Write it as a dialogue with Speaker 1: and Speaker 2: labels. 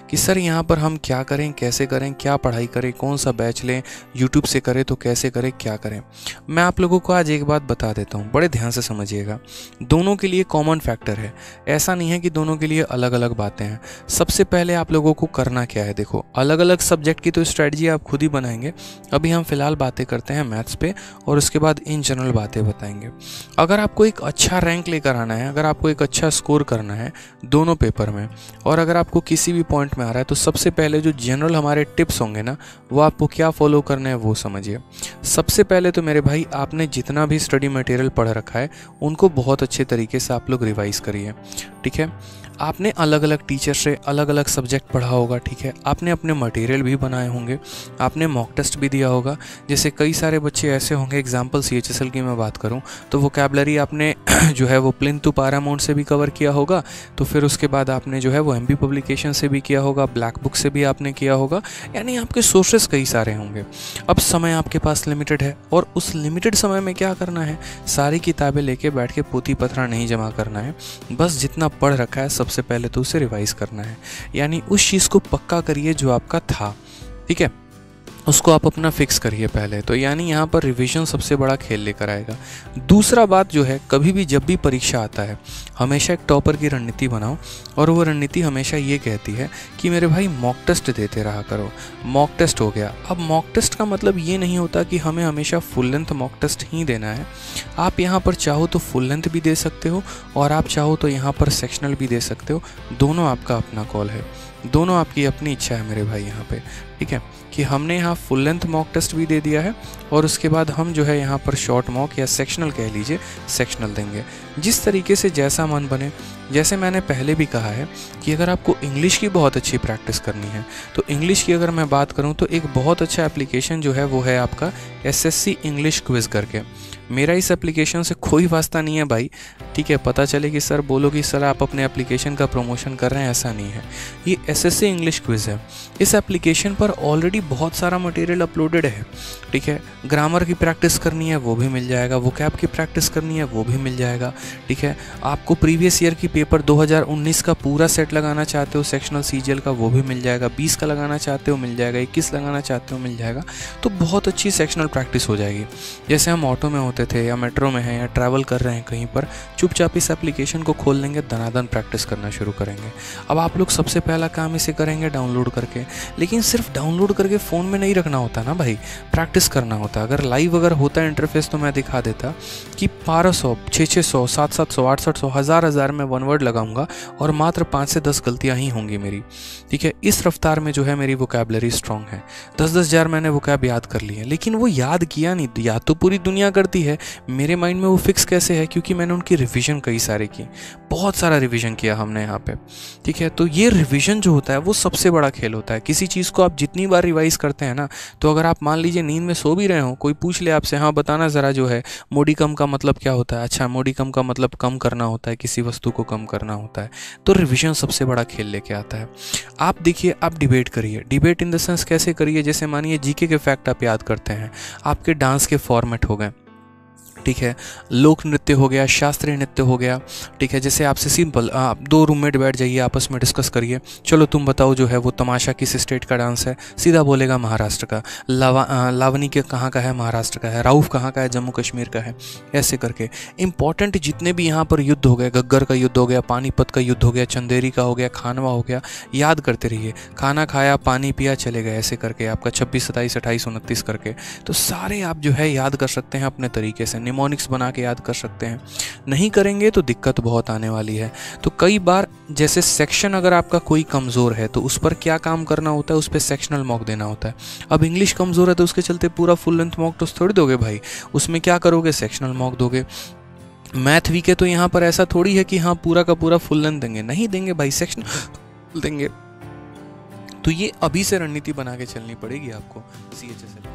Speaker 1: कि सर यहाँ पर हम क्या करें, कैसे करें, क्या पढ़ाई करें, कौन सा बैच लें, यूट्यूब से करें तो कैसे करें, क्या करें। मैं आप लोगों को आज एक बात बता देता हूँ, बड़े ध्यान से समझिएगा। दोनों के लिए कॉमन फैक्टर है, ऐसा नहीं है कि दोनों के लिए अलग अलग बातें हैं। सबसे पहले आप लोगों को करना क्या है, देखो अलग अलग सब्जेक्ट की तो स्ट्रेटजी आप खुद ही बनाएंगे। अभी हम फिलहाल बातें करते हैं मैथ्स पे और उसके बाद इन जनरल बातें बताएंगे। अगर आपको एक अच्छा रैंक लेकर आना है, अगर आपको एक अच्छा स्कोर करना है दोनों पेपर में, और अगर आपको किसी भी पॉइंट में आ रहा है, तो सबसे पहले जो जनरल हमारे टिप्स होंगे ना, वो आपको क्या फॉलो करने हैं वो समझिए। सबसे पहले तो मेरे भाई, आपने जितना भी स्टडी मटेरियल पढ़ रखा है उनको बहुत अच्छे तरीके से आप लोग रिवाइज करिए, ठीक है। आपने अलग अलग टीचर से अलग अलग सब्जेक्ट पढ़ा होगा, ठीक है। आपने अपने मटेरियल भी बनाए होंगे, आपने मॉक टेस्ट भी दिया होगा। जैसे कई सारे बच्चे ऐसे होंगे, एग्जांपल CHSL की मैं बात करूं तो वोकैबुलरी आपने जो है वो प्लिंथ टू पैरामाउंट से भी कवर किया होगा, तो फिर उसके बाद आपने जो है वो MB पब्लिकेशन से भी किया होगा, ब्लैक बुक से भी आपने किया होगा, यानी आपके सोर्सेस कई सारे होंगे। अब समय आपके पास लिमिटेड है और उस लिमिटेड समय में क्या करना है, सारी किताबें लेके बैठ के पोथी पत्रा नहीं जमा करना है, बस जितना पढ़ रखा है सबसे पहले तो उसे रिवाइज करना है। यानी उस चीज़ को पक्का करिए जो आपका था, ठीक है, उसको आप अपना फिक्स करिए पहले तो। यानी यहाँ पर रिवीजन सबसे बड़ा खेल लेकर आएगा। दूसरा बात जो है, कभी भी जब भी परीक्षा आता है हमेशा एक टॉपर की रणनीति बनाओ, और वो रणनीति हमेशा ये कहती है कि मेरे भाई मॉक टेस्ट देते रहा करो। मॉक टेस्ट हो गया, अब मॉक टेस्ट का मतलब ये नहीं होता कि हमें हमेशा फुल लेंथ मॉक टेस्ट ही देना है। आप यहाँ पर चाहो तो फुल लेंथ भी दे सकते हो और आप चाहो तो यहाँ पर सेक्शनल भी दे सकते हो, दोनों आपका अपना कॉल है, दोनों आपकी अपनी इच्छा है मेरे भाई यहाँ पे, ठीक है। कि हमने यहाँ फुल लेंथ मॉक टेस्ट भी दे दिया है और उसके बाद हम जो है यहाँ पर शॉर्ट मॉक या सेक्शनल कह लीजिए, सेक्शनल देंगे, जिस तरीके से जैसा मन बने। जैसे मैंने पहले भी कहा है कि अगर आपको इंग्लिश की बहुत अच्छी प्रैक्टिस करनी है तो इंग्लिश की अगर मैं बात करूँ तो एक बहुत अच्छा एप्लीकेशन जो है वो है आपका SSC इंग्लिश क्विज करके। मेरा इस एप्लीकेशन से कोई वास्ता नहीं है भाई, ठीक है। पता चले कि सर बोलो कि सर आप अपने एप्लीकेशन का प्रमोशन कर रहे हैं, ऐसा नहीं है। ये SSC इंग्लिश क्विज है। इस एप्लीकेशन पर ऑलरेडी बहुत सारा मटेरियल अपलोडेड है, ठीक है। ग्रामर की प्रैक्टिस करनी है वो भी मिल जाएगा, वोकैब की प्रैक्टिस करनी है वो भी मिल जाएगा, ठीक है। आपको प्रीवियस ईयर की पेपर 2019 का पूरा सेट लगाना चाहते हो सेक्शनल CGL का, वो भी मिल जाएगा। 20 का लगाना चाहते हो मिल जाएगा, 21 लगाना चाहते हो मिल जाएगा। तो बहुत अच्छी सेक्शनल प्रैक्टिस हो जाएगी। जैसे हम ऑटो में होते थे या मेट्रो में हैं या ट्रैवल कर रहे हैं कहीं पर, चुपचाप इस एप्लीकेशन को खोल लेंगे, दनादन प्रैक्टिस करना शुरू करेंगे। अब आप लोग सबसे पहला काम इसे करेंगे डाउनलोड करके, लेकिन सिर्फ डाउनलोड करके फ़ोन में नहीं रखना होता ना भाई, प्रैक्टिस करना होता। अगर लाइव अगर होता इंटरफेस तो मैं दिखा देता कि 1200, 600, 700, 800, 1000 में वन वर्ड लगाऊंगा और मात्र 5 से 10 गलतियां ही होंगी मेरी, ठीक है। इस रफ्तार में जो है मेरी वोकैबुलरी स्ट्रांग है। 10-10 हज़ार मैंने वोकैब याद कर लिए, लेकिन वो याद किया नहीं, याद तो पूरी दुनिया करती है, मेरे माइंड में वो फिक्स कैसे है, क्योंकि मैंने उनकी रिवीजन कई सारे की, बहुत सारा रिवीजन किया हमने यहाँ पे, ठीक है। तो ये रिवीजन जो होता है वो सबसे बड़ा खेल होता है। किसी चीज़ को आप जितनी बार रिवाइज करते हैं ना, तो अगर आप मान लीजिए नींद में सो भी रहे हो, कोई पूछ ले आपसे, हाँ बताना ज़रा जो है मोडिकम का मतलब क्या होता है, अच्छा मोडिकम का मतलब कम करना होता है, किसी वस्तु को कम करना होता है। तो रिवीजन सबसे बड़ा खेल लेके आता है। आप देखिए, आप डिबेट करिए, डिबेट इन द सेंस कैसे करिए, जैसे मानिए जीके के फैक्ट आप याद करते हैं, आपके डांस के फॉर्मेट हो गए, ठीक है, लोक नृत्य हो गया, शास्त्रीय नृत्य हो गया, ठीक है। जैसे आपसे सिंपल आप 2 रूममेट बैठ जाइए, आपस में डिस्कस करिए, चलो तुम बताओ जो है वो तमाशा किस स्टेट का डांस है, सीधा बोलेगा महाराष्ट्र का। लावनी के कहाँ का है, महाराष्ट्र का है। राउफ कहाँ का है, जम्मू कश्मीर का है। ऐसे करके इंपॉर्टेंट जितने भी यहाँ पर युद्ध हो गए, गग्गर का युद्ध हो गया, पानीपत का युद्ध हो गया, चंदेरी का हो गया, खानवा हो गया, याद करते रहिए। खाना खाया, पानी पिया, चले गए, ऐसे करके आपका 26, 27, 28, 29 करके, तो सारे आप जो है याद कर सकते हैं अपने तरीके से, निमोनिक्स बना के याद कर सकते हैं। नहीं करेंगे तो दिक्कत बहुत आने वाली है। तो कई बार जैसे सेक्शन अगर आपका कोई कमज़ोर है तो उस पर क्या काम करना होता है, उस पर सेक्शनल मॉक देना होता है। अब इंग्लिश कमज़ोर है तो उसके चलते पूरा फुल लेंथ मॉक टेस्ट थोड़ी दोगे भाई, उसमें क्या करोगे, सेक्शनल मॉक दोगे। मैथ वीक है तो यहाँ पर ऐसा थोड़ी है कि हाँ पूरा का पूरा फुल लेंथ देंगे, नहीं देंगे भाई, सेक्शनल देंगे। तो ये अभी से रणनीति बना के चलनी पड़ेगी आपको CHSL।